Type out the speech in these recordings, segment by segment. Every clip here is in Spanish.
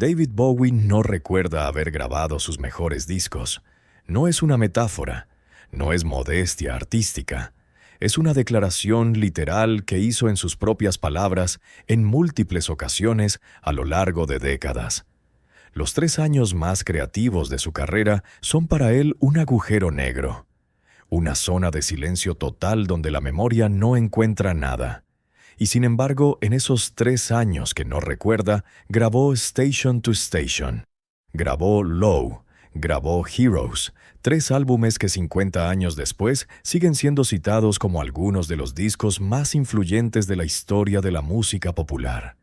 David Bowie no recuerda haber grabado sus mejores discos. No es una metáfora, no es modestia artística. Es una declaración literal que hizo en sus propias palabras en múltiples ocasiones a lo largo de décadas. Los 3 años más creativos de su carrera son para él un agujero negro, una zona de silencio total donde la memoria no encuentra nada. Y sin embargo, en esos 3 años que no recuerda, grabó Station to Station, grabó Low, grabó Heroes, 3 álbumes que 50 años después siguen siendo citados como algunos de los discos más influyentes de la historia de la música popular.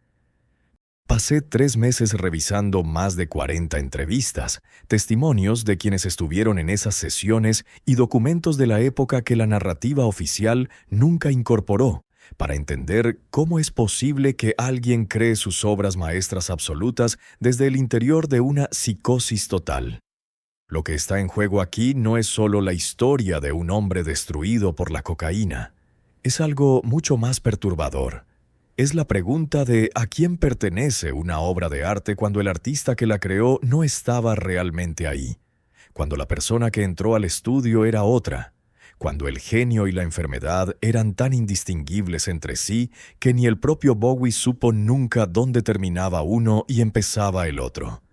Pasé 3 meses revisando más de 40 entrevistas, testimonios de quienes estuvieron en esas sesiones y documentos de la época que la narrativa oficial nunca incorporó, para entender cómo es posible que alguien cree sus obras maestras absolutas desde el interior de una psicosis total. Lo que está en juego aquí no es solo la historia de un hombre destruido por la cocaína. Es algo mucho más perturbador. Es la pregunta de ¿a quién pertenece una obra de arte cuando el artista que la creó no estaba realmente ahí? Cuando la persona que entró al estudio era otra. Cuando el genio y la enfermedad eran tan indistinguibles entre sí que ni el propio Bowie supo nunca dónde terminaba uno y empezaba el otro.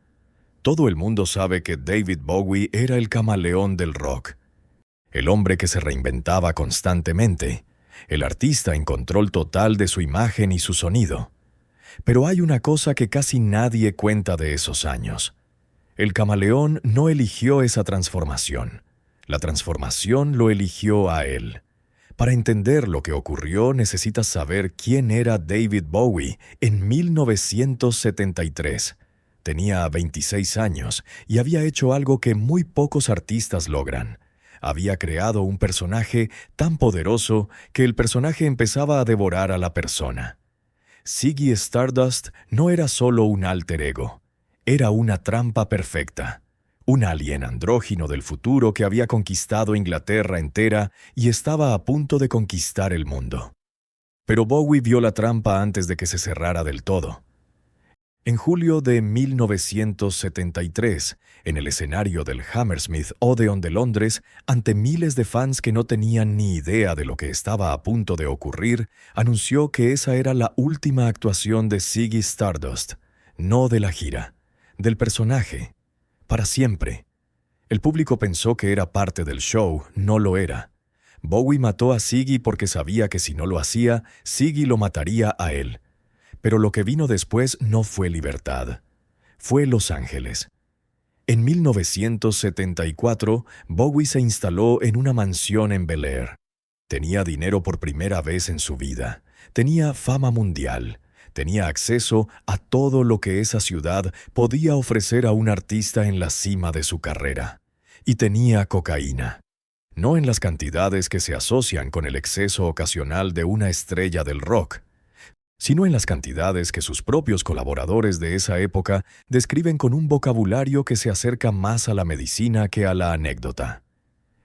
Todo el mundo sabe que David Bowie era el camaleón del rock, el hombre que se reinventaba constantemente, el artista en control total de su imagen y su sonido. Pero hay una cosa que casi nadie cuenta de esos años. El camaleón no eligió esa transformación. La transformación lo eligió a él. Para entender lo que ocurrió, necesitas saber quién era David Bowie en 1973. Tenía 26 años y había hecho algo que muy pocos artistas logran. Había creado un personaje tan poderoso que el personaje empezaba a devorar a la persona. Ziggy Stardust no era solo un alter ego, era una trampa perfecta. Un alien andrógino del futuro que había conquistado Inglaterra entera y estaba a punto de conquistar el mundo. Pero Bowie vio la trampa antes de que se cerrara del todo. En julio de 1973, en el escenario del Hammersmith Odeon de Londres, ante miles de fans que no tenían ni idea de lo que estaba a punto de ocurrir, anunció que esa era la última actuación de Ziggy Stardust, no de la gira, del personaje. Para siempre. El público pensó que era parte del show, no lo era. Bowie mató a Ziggy porque sabía que si no lo hacía, Ziggy lo mataría a él. Pero lo que vino después no fue libertad. Fue Los Ángeles. En 1974, Bowie se instaló en una mansión en Bel Air. Tenía dinero por primera vez en su vida. Tenía fama mundial. Tenía acceso a todo lo que esa ciudad podía ofrecer a un artista en la cima de su carrera. Y tenía cocaína. No en las cantidades que se asocian con el exceso ocasional de una estrella del rock, sino en las cantidades que sus propios colaboradores de esa época describen con un vocabulario que se acerca más a la medicina que a la anécdota.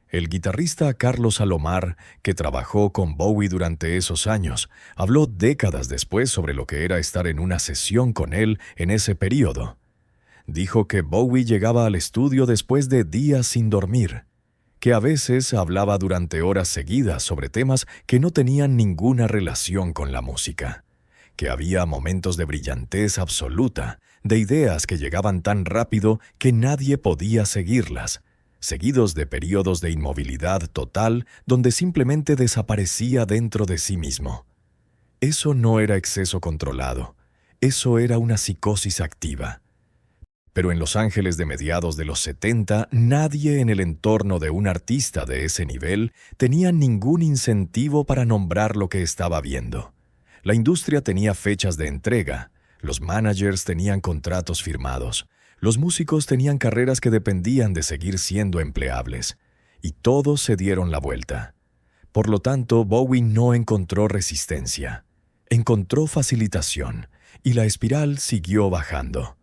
El guitarrista Carlos Alomar, que trabajó con Bowie durante esos años, habló décadas después sobre lo que era estar en una sesión con él en ese período. Dijo que Bowie llegaba al estudio después de días sin dormir, que a veces hablaba durante horas seguidas sobre temas que no tenían ninguna relación con la música, que había momentos de brillantez absoluta, de ideas que llegaban tan rápido que nadie podía seguirlas, seguidos de periodos de inmovilidad total donde simplemente desaparecía dentro de sí mismo. Eso no era exceso controlado, eso era una psicosis activa. Pero en Los Ángeles de mediados de los 70, nadie en el entorno de un artista de ese nivel tenía ningún incentivo para nombrar lo que estaba viendo. La industria tenía fechas de entrega, los managers tenían contratos firmados, los músicos tenían carreras que dependían de seguir siendo empleables, y todos se dieron la vuelta. Por lo tanto, Bowie no encontró resistencia, encontró facilitación, y la espiral siguió bajando.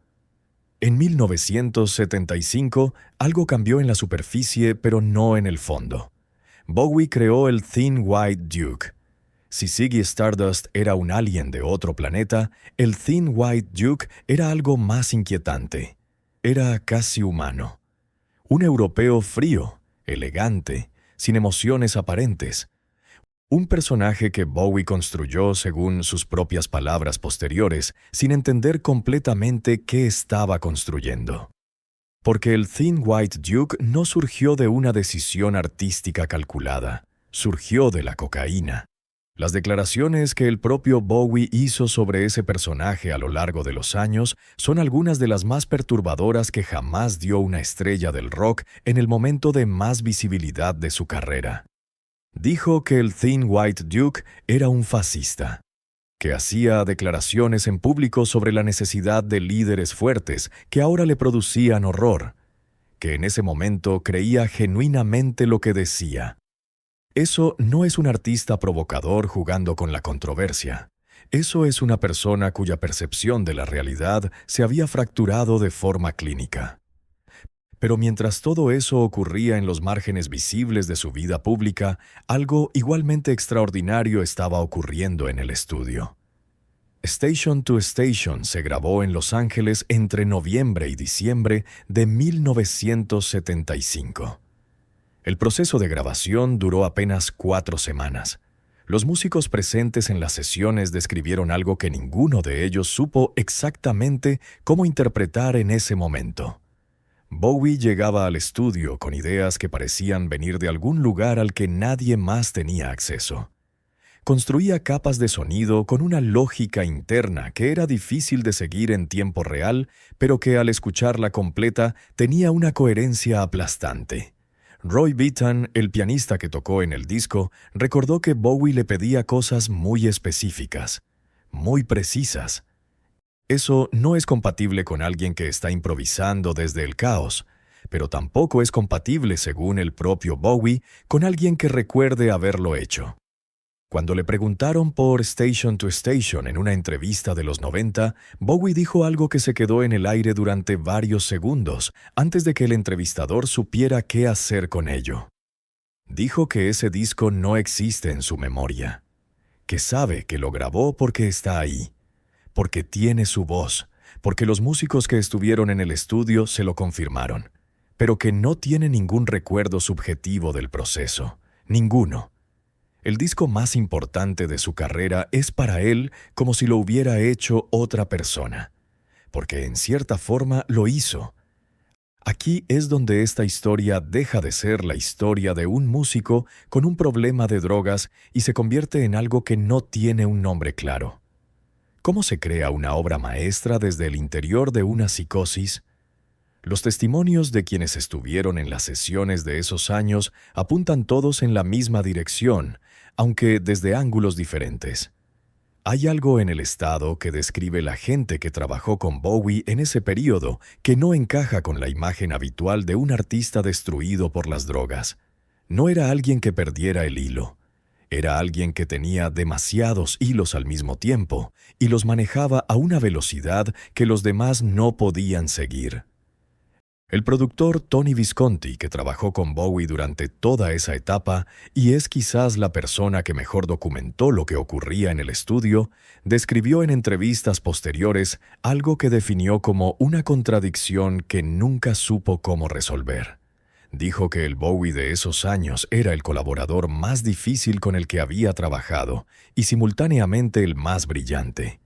En 1975, algo cambió en la superficie, pero no en el fondo. Bowie creó el Thin White Duke. Si Ziggy Stardust era un alien de otro planeta, el Thin White Duke era algo más inquietante. Era casi humano. Un europeo frío, elegante, sin emociones aparentes. Un personaje que Bowie construyó según sus propias palabras posteriores, sin entender completamente qué estaba construyendo. Porque el Thin White Duke no surgió de una decisión artística calculada, surgió de la cocaína. Las declaraciones que el propio Bowie hizo sobre ese personaje a lo largo de los años son algunas de las más perturbadoras que jamás dio una estrella del rock en el momento de más visibilidad de su carrera. Dijo que el Thin White Duke era un fascista, que hacía declaraciones en público sobre la necesidad de líderes fuertes que ahora le producían horror, que en ese momento creía genuinamente lo que decía. Eso no es un artista provocador jugando con la controversia. Eso es una persona cuya percepción de la realidad se había fracturado de forma clínica. Pero mientras todo eso ocurría en los márgenes visibles de su vida pública, algo igualmente extraordinario estaba ocurriendo en el estudio. Station to Station se grabó en Los Ángeles entre noviembre y diciembre de 1975. El proceso de grabación duró apenas 4 semanas. Los músicos presentes en las sesiones describieron algo que ninguno de ellos supo exactamente cómo interpretar en ese momento. Bowie llegaba al estudio con ideas que parecían venir de algún lugar al que nadie más tenía acceso. Construía capas de sonido con una lógica interna que era difícil de seguir en tiempo real, pero que al escucharla completa tenía una coherencia aplastante. Roy Bittan, el pianista que tocó en el disco, recordó que Bowie le pedía cosas muy específicas, muy precisas. Eso no es compatible con alguien que está improvisando desde el caos, pero tampoco es compatible, según el propio Bowie, con alguien que recuerde haberlo hecho. Cuando le preguntaron por Station to Station en una entrevista de los 90, Bowie dijo algo que se quedó en el aire durante varios segundos antes de que el entrevistador supiera qué hacer con ello. Dijo que ese disco no existe en su memoria, que sabe que lo grabó porque está ahí, porque tiene su voz, porque los músicos que estuvieron en el estudio se lo confirmaron, pero que no tiene ningún recuerdo subjetivo del proceso, ninguno. El disco más importante de su carrera es para él como si lo hubiera hecho otra persona, porque en cierta forma lo hizo. Aquí es donde esta historia deja de ser la historia de un músico con un problema de drogas y se convierte en algo que no tiene un nombre claro. ¿Cómo se crea una obra maestra desde el interior de una psicosis? Los testimonios de quienes estuvieron en las sesiones de esos años apuntan todos en la misma dirección, aunque desde ángulos diferentes. Hay algo en el estado que describe la gente que trabajó con Bowie en ese período que no encaja con la imagen habitual de un artista destruido por las drogas. No era alguien que perdiera el hilo. Era alguien que tenía demasiados hilos al mismo tiempo y los manejaba a una velocidad que los demás no podían seguir. El productor Tony Visconti, que trabajó con Bowie durante toda esa etapa y es quizás la persona que mejor documentó lo que ocurría en el estudio, describió en entrevistas posteriores algo que definió como una contradicción que nunca supo cómo resolver. Dijo que el Bowie de esos años era el colaborador más difícil con el que había trabajado y simultáneamente el más brillante,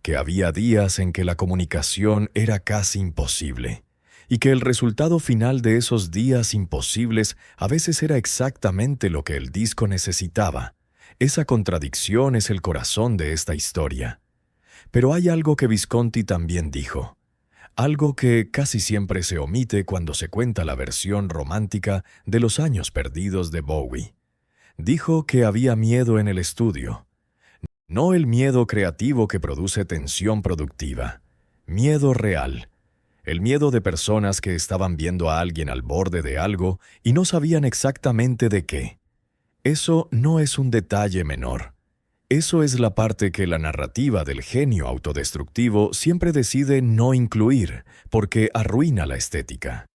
que había días en que la comunicación era casi imposible, y que el resultado final de esos días imposibles a veces era exactamente lo que el disco necesitaba. Esa contradicción es el corazón de esta historia. Pero hay algo que Visconti también dijo, algo que casi siempre se omite cuando se cuenta la versión romántica de los años perdidos de Bowie. Dijo que había miedo en el estudio. No el miedo creativo que produce tensión productiva, miedo real. El miedo de personas que estaban viendo a alguien al borde de algo y no sabían exactamente de qué. Eso no es un detalle menor. Eso es la parte que la narrativa del genio autodestructivo siempre decide no incluir, porque arruina la estética.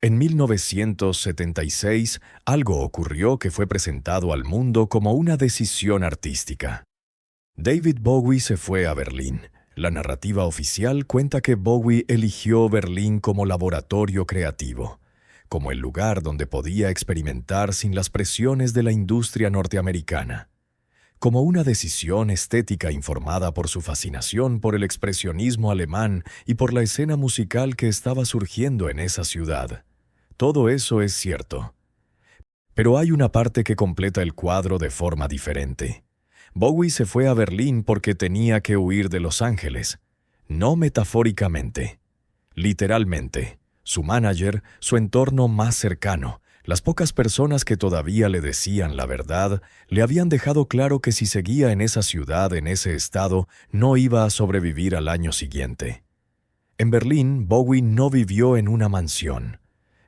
En 1976, algo ocurrió que fue presentado al mundo como una decisión artística. David Bowie se fue a Berlín. La narrativa oficial cuenta que Bowie eligió Berlín como laboratorio creativo, como el lugar donde podía experimentar sin las presiones de la industria norteamericana, como una decisión estética informada por su fascinación por el expresionismo alemán y por la escena musical que estaba surgiendo en esa ciudad. Todo eso es cierto. Pero hay una parte que completa el cuadro de forma diferente. Bowie se fue a Berlín porque tenía que huir de Los Ángeles. No metafóricamente. Literalmente. Su manager, su entorno más cercano, las pocas personas que todavía le decían la verdad, le habían dejado claro que si seguía en esa ciudad, en ese estado, no iba a sobrevivir al año siguiente. En Berlín, Bowie no vivió en una mansión.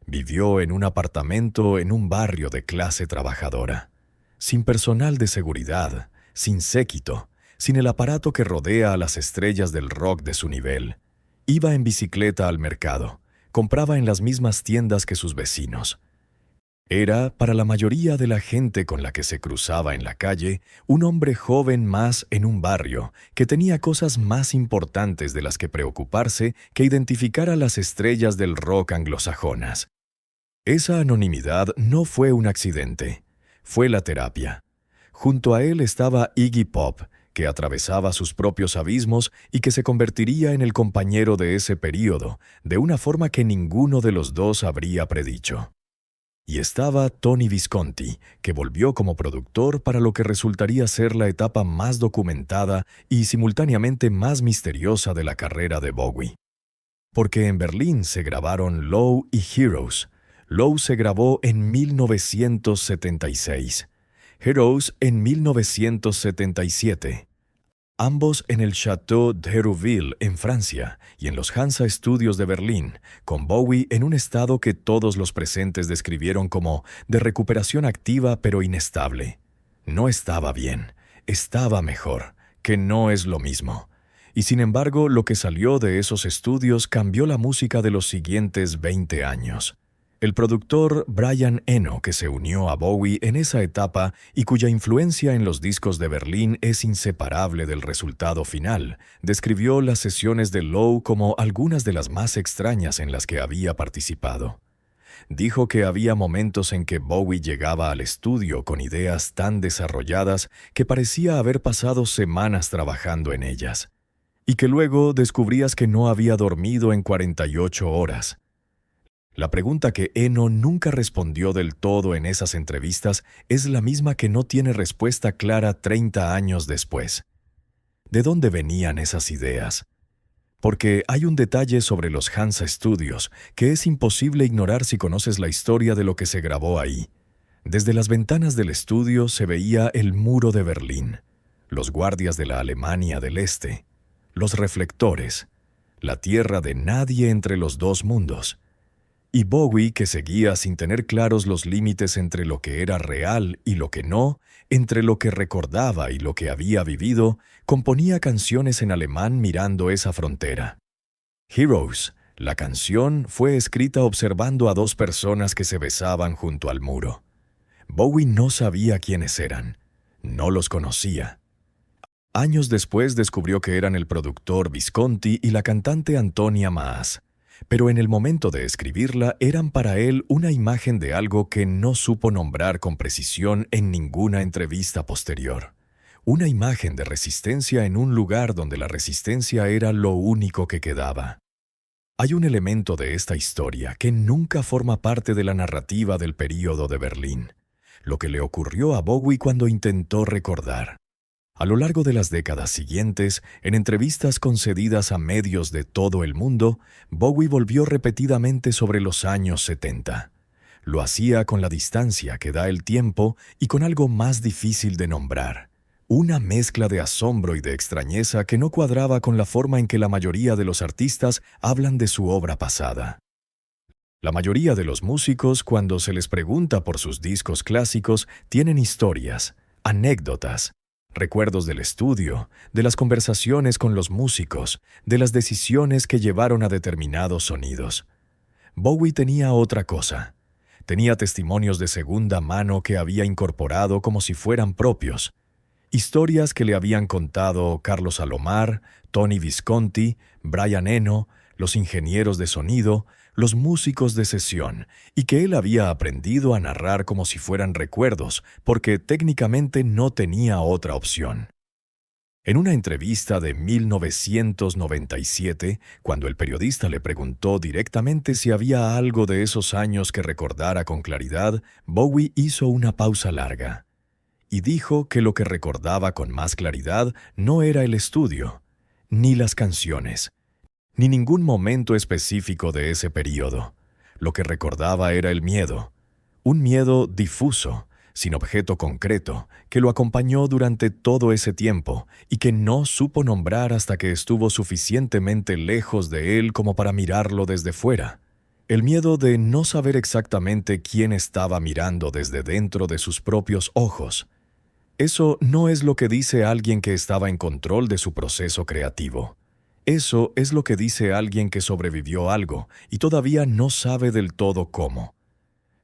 Vivió en un apartamento en un barrio de clase trabajadora, sin personal de seguridad, sin séquito, sin el aparato que rodea a las estrellas del rock de su nivel. Iba en bicicleta al mercado, compraba en las mismas tiendas que sus vecinos. Era, para la mayoría de la gente con la que se cruzaba en la calle, un hombre joven más en un barrio que tenía cosas más importantes de las que preocuparse que identificar a las estrellas del rock anglosajonas. Esa anonimidad no fue un accidente, fue la terapia. Junto a él estaba Iggy Pop, que atravesaba sus propios abismos y que se convertiría en el compañero de ese período, de una forma que ninguno de los dos habría predicho. Y estaba Tony Visconti, que volvió como productor para lo que resultaría ser la etapa más documentada y simultáneamente más misteriosa de la carrera de Bowie. Porque en Berlín se grabaron Low y Heroes. Low se grabó en 1976, Heroes en 1977, ambos en el Château d'Hérouville en Francia y en los Hansa Studios de Berlín, con Bowie en un estado que todos los presentes describieron como de recuperación activa pero inestable. No estaba bien, estaba mejor, que no es lo mismo. Y sin embargo, lo que salió de esos estudios cambió la música de los siguientes 20 años. El productor Brian Eno, que se unió a Bowie en esa etapa y cuya influencia en los discos de Berlín es inseparable del resultado final, describió las sesiones de Low como algunas de las más extrañas en las que había participado. Dijo que había momentos en que Bowie llegaba al estudio con ideas tan desarrolladas que parecía haber pasado semanas trabajando en ellas, y que luego descubrías que no había dormido en 48 horas. La pregunta que Eno nunca respondió del todo en esas entrevistas es la misma que no tiene respuesta clara 30 años después. ¿De dónde venían esas ideas? Porque hay un detalle sobre los Hansa Studios que es imposible ignorar si conoces la historia de lo que se grabó ahí. Desde las ventanas del estudio se veía el muro de Berlín, los guardias de la Alemania del Este, los reflectores, la tierra de nadie entre los dos mundos. Y Bowie, que seguía sin tener claros los límites entre lo que era real y lo que no, entre lo que recordaba y lo que había vivido, componía canciones en alemán mirando esa frontera. Heroes, la canción, fue escrita observando a dos personas que se besaban junto al muro. Bowie no sabía quiénes eran, no los conocía. Años después descubrió que eran el productor Visconti y la cantante Antonia Maas. Pero en el momento de escribirla eran para él una imagen de algo que no supo nombrar con precisión en ninguna entrevista posterior. Una imagen de resistencia en un lugar donde la resistencia era lo único que quedaba. Hay un elemento de esta historia que nunca forma parte de la narrativa del período de Berlín, lo que le ocurrió a Bowie cuando intentó recordar. A lo largo de las décadas siguientes, en entrevistas concedidas a medios de todo el mundo, Bowie volvió repetidamente sobre los años 70. Lo hacía con la distancia que da el tiempo y con algo más difícil de nombrar. Una mezcla de asombro y de extrañeza que no cuadraba con la forma en que la mayoría de los artistas hablan de su obra pasada. La mayoría de los músicos, cuando se les pregunta por sus discos clásicos, tienen historias, anécdotas, recuerdos del estudio, de las conversaciones con los músicos, de las decisiones que llevaron a determinados sonidos. Bowie tenía otra cosa. Tenía testimonios de segunda mano que había incorporado como si fueran propios. Historias que le habían contado Carlos Alomar, Tony Visconti, Brian Eno, los ingenieros de sonido, los músicos de sesión, y que él había aprendido a narrar como si fueran recuerdos, porque técnicamente no tenía otra opción. En una entrevista de 1997, cuando el periodista le preguntó directamente si había algo de esos años que recordara con claridad, Bowie hizo una pausa larga y dijo que lo que recordaba con más claridad no era el estudio, ni las canciones, ni ningún momento específico de ese período. Lo que recordaba era el miedo, un miedo difuso, sin objeto concreto, que lo acompañó durante todo ese tiempo y que no supo nombrar hasta que estuvo suficientemente lejos de él como para mirarlo desde fuera. El miedo de no saber exactamente quién estaba mirando desde dentro de sus propios ojos. Eso no es lo que dice alguien que estaba en control de su proceso creativo. Eso es lo que dice alguien que sobrevivió algo y todavía no sabe del todo cómo.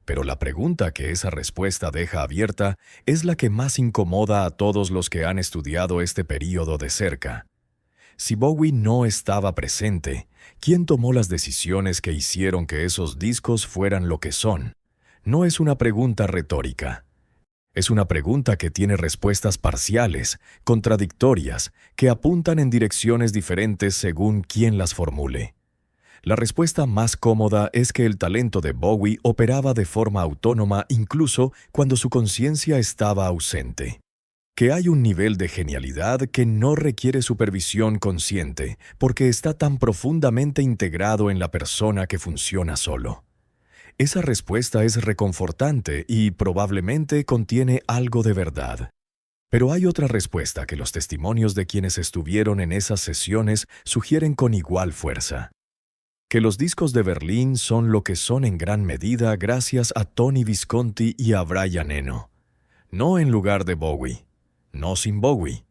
Pero la pregunta que esa respuesta deja abierta es la que más incomoda a todos los que han estudiado este período de cerca. Si Bowie no estaba presente, ¿quién tomó las decisiones que hicieron que esos discos fueran lo que son? No es una pregunta retórica. Es una pregunta que tiene respuestas parciales, contradictorias, que apuntan en direcciones diferentes según quién las formule. La respuesta más cómoda es que el talento de Bowie operaba de forma autónoma incluso cuando su conciencia estaba ausente. Que hay un nivel de genialidad que no requiere supervisión consciente porque está tan profundamente integrado en la persona que funciona solo. Esa respuesta es reconfortante y probablemente contiene algo de verdad. Pero hay otra respuesta que los testimonios de quienes estuvieron en esas sesiones sugieren con igual fuerza. Que los discos de Berlín son lo que son en gran medida gracias a Tony Visconti y a Brian Eno. No en lugar de Bowie. No sin Bowie.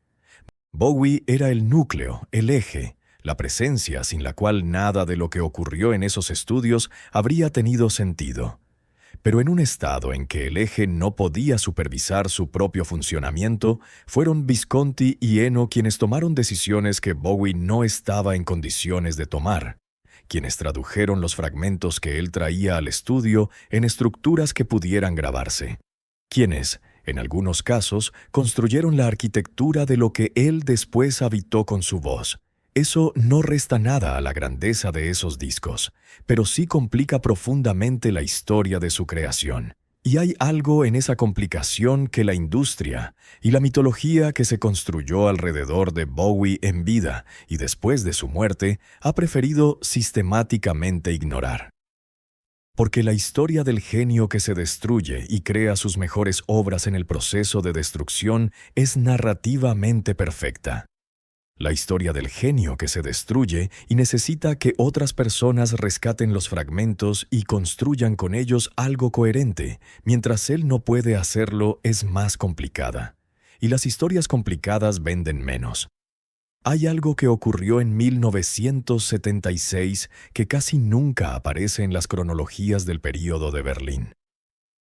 Bowie era el núcleo, el eje, la presencia sin la cual nada de lo que ocurrió en esos estudios habría tenido sentido. Pero en un estado en que el eje no podía supervisar su propio funcionamiento, fueron Visconti y Eno quienes tomaron decisiones que Bowie no estaba en condiciones de tomar, quienes tradujeron los fragmentos que él traía al estudio en estructuras que pudieran grabarse, quienes, en algunos casos, construyeron la arquitectura de lo que él después habitó con su voz. Eso no resta nada a la grandeza de esos discos, pero sí complica profundamente la historia de su creación. Y hay algo en esa complicación que la industria y la mitología que se construyó alrededor de Bowie en vida y después de su muerte ha preferido sistemáticamente ignorar. Porque la historia del genio que se destruye y crea sus mejores obras en el proceso de destrucción es narrativamente perfecta. La historia del genio que se destruye y necesita que otras personas rescaten los fragmentos y construyan con ellos algo coherente, mientras él no puede hacerlo, es más complicada. Y las historias complicadas venden menos. Hay algo que ocurrió en 1976 que casi nunca aparece en las cronologías del período de Berlín.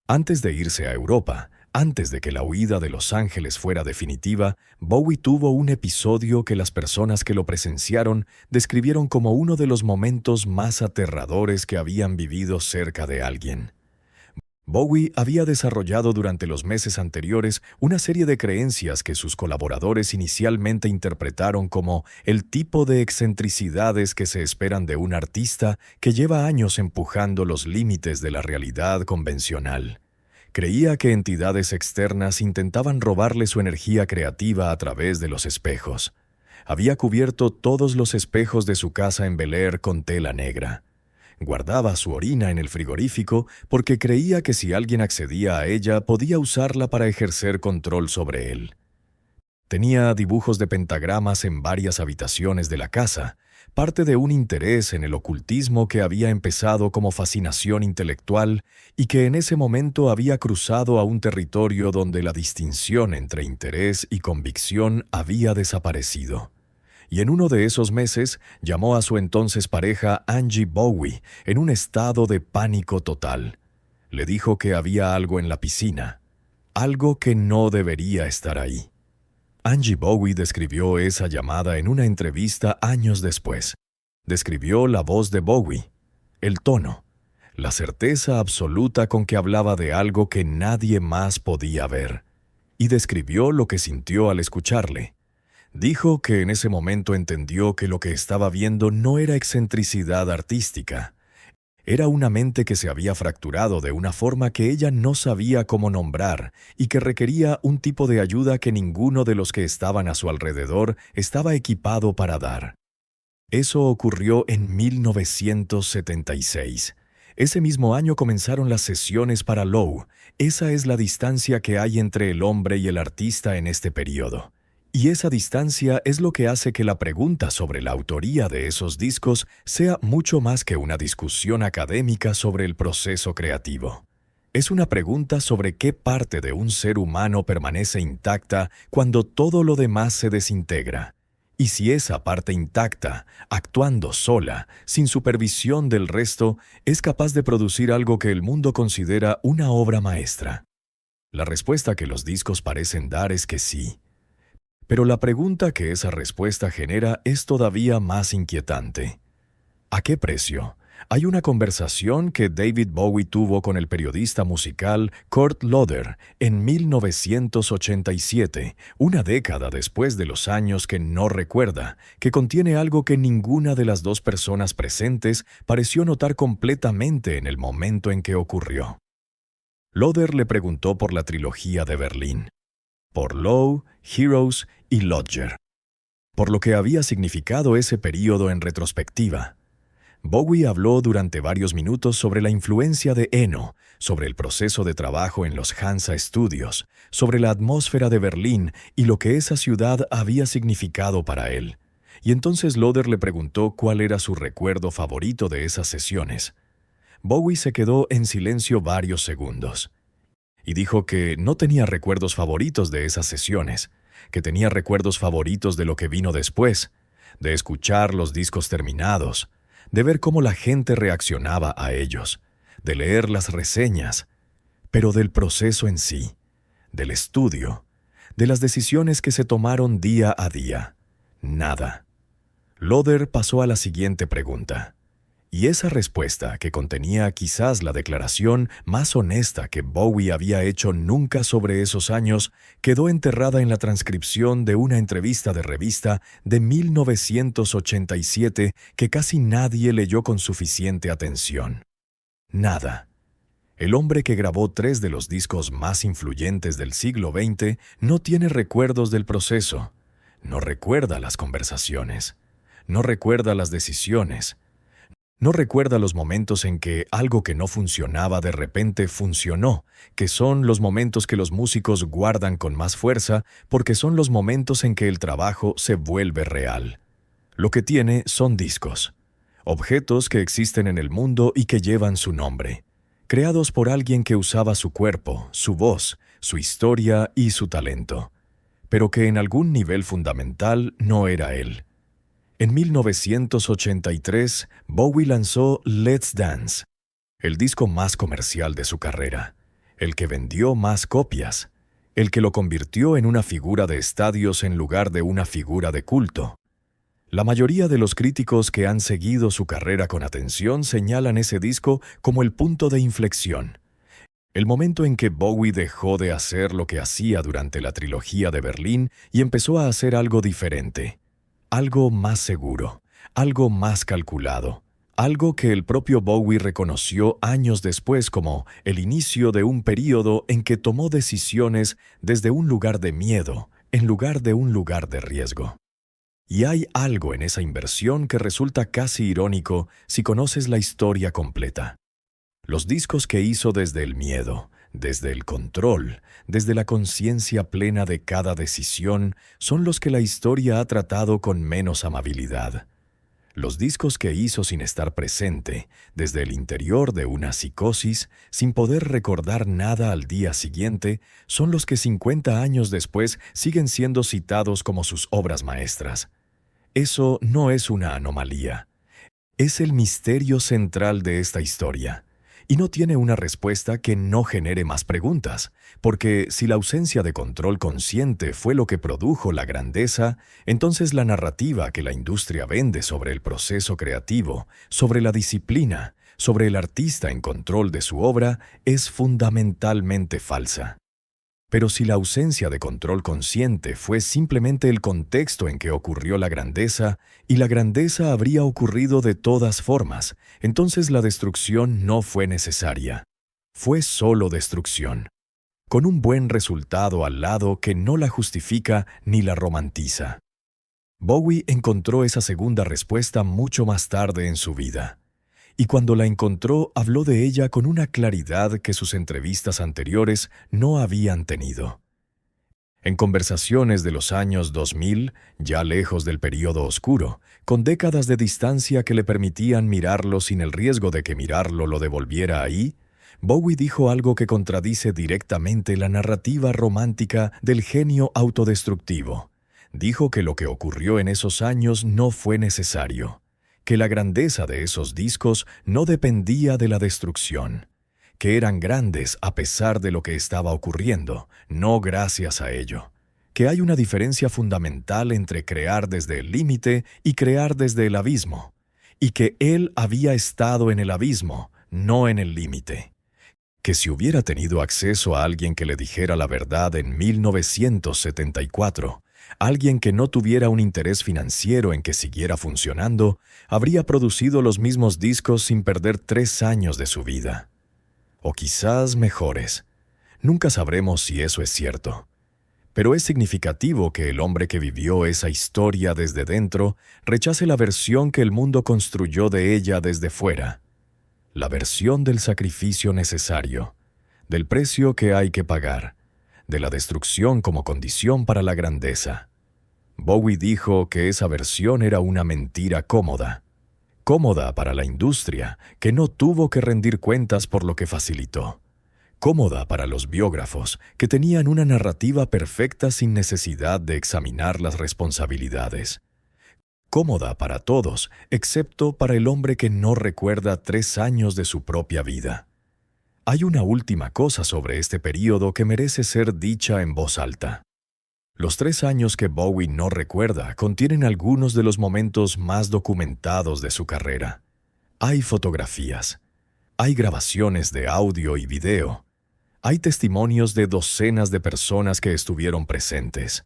Antes de irse a Europa, antes de que la huida de Los Ángeles fuera definitiva, Bowie tuvo un episodio que las personas que lo presenciaron describieron como uno de los momentos más aterradores que habían vivido cerca de alguien. Bowie había desarrollado durante los meses anteriores una serie de creencias que sus colaboradores inicialmente interpretaron como el tipo de excentricidades que se esperan de un artista que lleva años empujando los límites de la realidad convencional. Creía que entidades externas intentaban robarle su energía creativa a través de los espejos. Había cubierto todos los espejos de su casa en Bel Air con tela negra. Guardaba su orina en el frigorífico porque creía que si alguien accedía a ella podía usarla para ejercer control sobre él. Tenía dibujos de pentagramas en varias habitaciones de la casa, parte de un interés en el ocultismo que había empezado como fascinación intelectual y que en ese momento había cruzado a un territorio donde la distinción entre interés y convicción había desaparecido. y en uno de esos meses llamó a su entonces pareja Angie Bowie en un estado de pánico total. Le dijo que había algo en la piscina, algo que no debería estar ahí. Angie Bowie describió esa llamada en una entrevista años después. Describió la voz de Bowie, el tono, la certeza absoluta con que hablaba de algo que nadie más podía ver, y describió lo que sintió al escucharle. Dijo que en ese momento entendió que lo que estaba viendo no era excentricidad artística. Era una mente que se había fracturado de una forma que ella no sabía cómo nombrar y que requería un tipo de ayuda que ninguno de los que estaban a su alrededor estaba equipado para dar. Eso ocurrió en 1976. Ese mismo año comenzaron las sesiones para Low. Esa es la distancia que hay entre el hombre y el artista en este periodo. Y esa distancia es lo que hace que la pregunta sobre la autoría de esos discos sea mucho más que una discusión académica sobre el proceso creativo. Es una pregunta sobre qué parte de un ser humano permanece intacta cuando todo lo demás se desintegra. Y si esa parte intacta, actuando sola, sin supervisión del resto, es capaz de producir algo que el mundo considera una obra maestra. La respuesta que los discos parecen dar es que sí. Pero la pregunta que esa respuesta genera es todavía más inquietante. ¿A qué precio? Hay una conversación que David Bowie tuvo con el periodista musical Kurt Loder en 1987, una década después de los años que no recuerda, que contiene algo que ninguna de las dos personas presentes pareció notar completamente en el momento en que ocurrió. Loder le preguntó por la trilogía de Berlín, por Low, Heroes y Lodger, por lo que había significado ese período en retrospectiva. Bowie habló durante varios minutos sobre la influencia de Eno, sobre el proceso de trabajo en los Hansa Studios, sobre la atmósfera de Berlín y lo que esa ciudad había significado para él. Y entonces Loder le preguntó cuál era su recuerdo favorito de esas sesiones. Bowie se quedó en silencio varios segundos y dijo que no tenía recuerdos favoritos de esas sesiones, que tenía recuerdos favoritos de lo que vino después, de escuchar los discos terminados, de ver cómo la gente reaccionaba a ellos, de leer las reseñas, pero del proceso en sí, del estudio, de las decisiones que se tomaron día a día. Nada. Loder pasó a la siguiente pregunta. Y esa respuesta, que contenía quizás la declaración más honesta que Bowie había hecho nunca sobre esos años, quedó enterrada en la transcripción de una entrevista de revista de 1987 que casi nadie leyó con suficiente atención. Nada. El hombre que grabó 3 de los discos más influyentes del siglo XX no tiene recuerdos del proceso, no recuerda las conversaciones, no recuerda las decisiones, no recuerda los momentos en que algo que no funcionaba de repente funcionó, que son los momentos que los músicos guardan con más fuerza porque son los momentos en que el trabajo se vuelve real. Lo que tiene son discos, objetos que existen en el mundo y que llevan su nombre, creados por alguien que usaba su cuerpo, su voz, su historia y su talento, pero que en algún nivel fundamental no era él. En 1983, Bowie lanzó Let's Dance, el disco más comercial de su carrera, el que vendió más copias, el que lo convirtió en una figura de estadios en lugar de una figura de culto. La mayoría de los críticos que han seguido su carrera con atención señalan ese disco como el punto de inflexión, el momento en que Bowie dejó de hacer lo que hacía durante la trilogía de Berlín y empezó a hacer algo diferente. Algo más seguro, algo más calculado, algo que el propio Bowie reconoció años después como el inicio de un período en que tomó decisiones desde un lugar de miedo, en lugar de un lugar de riesgo. Y hay algo en esa inversión que resulta casi irónico si conoces la historia completa. Los discos que hizo desde el miedo, desde el control, desde la conciencia plena de cada decisión, son los que la historia ha tratado con menos amabilidad. Los discos que hizo sin estar presente, desde el interior de una psicosis, sin poder recordar nada al día siguiente, son los que 50 años después siguen siendo citados como sus obras maestras. Eso no es una anomalía. Es el misterio central de esta historia. Y no tiene una respuesta que no genere más preguntas, porque si la ausencia de control consciente fue lo que produjo la grandeza, entonces la narrativa que la industria vende sobre el proceso creativo, sobre la disciplina, sobre el artista en control de su obra, es fundamentalmente falsa. Pero si la ausencia de control consciente fue simplemente el contexto en que ocurrió la grandeza, y la grandeza habría ocurrido de todas formas, entonces la destrucción no fue necesaria. Fue solo destrucción, con un buen resultado al lado que no la justifica ni la romantiza. Bowie encontró esa segunda respuesta mucho más tarde en su vida. Y cuando la encontró, habló de ella con una claridad que sus entrevistas anteriores no habían tenido. En conversaciones de los años 2000, ya lejos del período oscuro, con décadas de distancia que le permitían mirarlo sin el riesgo de que mirarlo lo devolviera ahí, Bowie dijo algo que contradice directamente la narrativa romántica del genio autodestructivo. Dijo que lo que ocurrió en esos años no fue necesario, que la grandeza de esos discos no dependía de la destrucción, que eran grandes a pesar de lo que estaba ocurriendo, no gracias a ello, que hay una diferencia fundamental entre crear desde el límite y crear desde el abismo, y que él había estado en el abismo, no en el límite, que si hubiera tenido acceso a alguien que le dijera la verdad en 1974, alguien que no tuviera un interés financiero en que siguiera funcionando, habría producido los mismos discos sin perder 3 años de su vida. O quizás mejores. Nunca sabremos si eso es cierto. Pero es significativo que el hombre que vivió esa historia desde dentro rechace la versión que el mundo construyó de ella desde fuera. La versión del sacrificio necesario, del precio que hay que pagar, de la destrucción como condición para la grandeza. Bowie dijo que esa versión era una mentira cómoda. Cómoda para la industria, que no tuvo que rendir cuentas por lo que facilitó. Cómoda para los biógrafos, que tenían una narrativa perfecta sin necesidad de examinar las responsabilidades. Cómoda para todos, excepto para el hombre que no recuerda 3 años de su propia vida. Hay una última cosa sobre este período que merece ser dicha en voz alta. Los 3 años que Bowie no recuerda contienen algunos de los momentos más documentados de su carrera. Hay fotografías, hay grabaciones de audio y video, hay testimonios de docenas de personas que estuvieron presentes.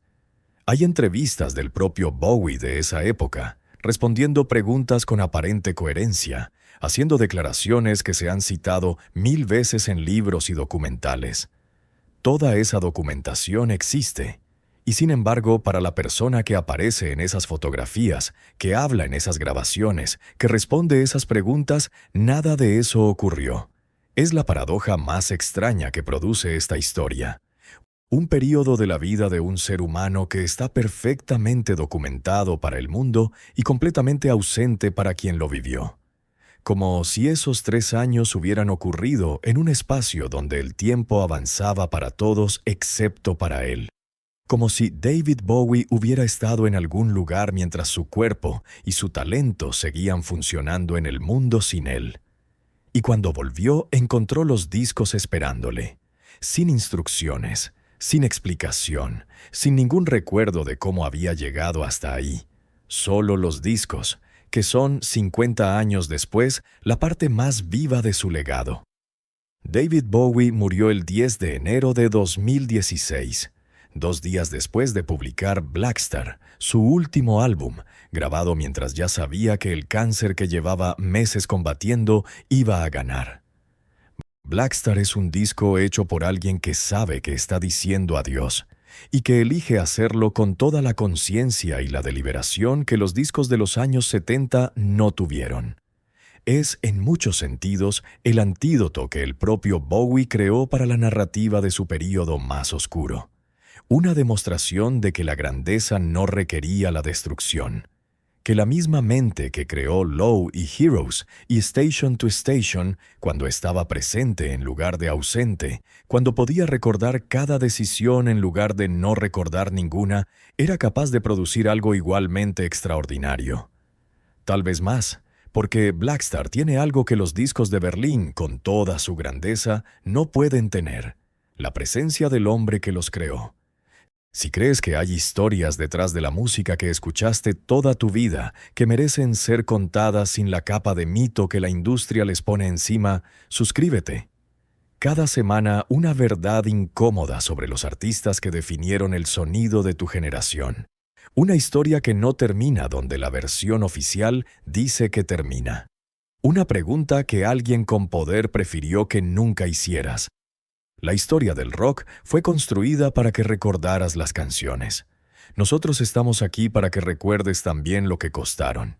Hay entrevistas del propio Bowie de esa época, respondiendo preguntas con aparente coherencia, haciendo declaraciones que se han citado 1000 veces en libros y documentales. Toda esa documentación existe. Y sin embargo, para la persona que aparece en esas fotografías, que habla en esas grabaciones, que responde esas preguntas, nada de eso ocurrió. Es la paradoja más extraña que produce esta historia. Un período de la vida de un ser humano que está perfectamente documentado para el mundo y completamente ausente para quien lo vivió. Como si esos 3 años hubieran ocurrido en un espacio donde el tiempo avanzaba para todos excepto para él. Como si David Bowie hubiera estado en algún lugar mientras su cuerpo y su talento seguían funcionando en el mundo sin él. Y cuando volvió, encontró los discos esperándole, sin instrucciones, sin explicación, sin ningún recuerdo de cómo había llegado hasta ahí. Solo los discos, que son, 50 años después, la parte más viva de su legado. David Bowie murió el 10 de enero de 2016, 2 días después de publicar Blackstar, su último álbum, grabado mientras ya sabía que el cáncer que llevaba meses combatiendo iba a ganar. Blackstar es un disco hecho por alguien que sabe que está diciendo adiós y que elige hacerlo con toda la conciencia y la deliberación que los discos de los años 70 no tuvieron. Es, en muchos sentidos, el antídoto que el propio Bowie creó para la narrativa de su período más oscuro. Una demostración de que la grandeza no requería la destrucción, que la misma mente que creó Low y Heroes y Station to Station, cuando estaba presente en lugar de ausente, cuando podía recordar cada decisión en lugar de no recordar ninguna, era capaz de producir algo igualmente extraordinario. Tal vez más, porque Blackstar tiene algo que los discos de Berlín, con toda su grandeza, no pueden tener: la presencia del hombre que los creó. Si crees que hay historias detrás de la música que escuchaste toda tu vida que merecen ser contadas sin la capa de mito que la industria les pone encima, suscríbete. Cada semana una verdad incómoda sobre los artistas que definieron el sonido de tu generación. Una historia que no termina donde la versión oficial dice que termina. Una pregunta que alguien con poder prefirió que nunca hicieras. La historia del rock fue construida para que recordaras las canciones. Nosotros estamos aquí para que recuerdes también lo que costaron.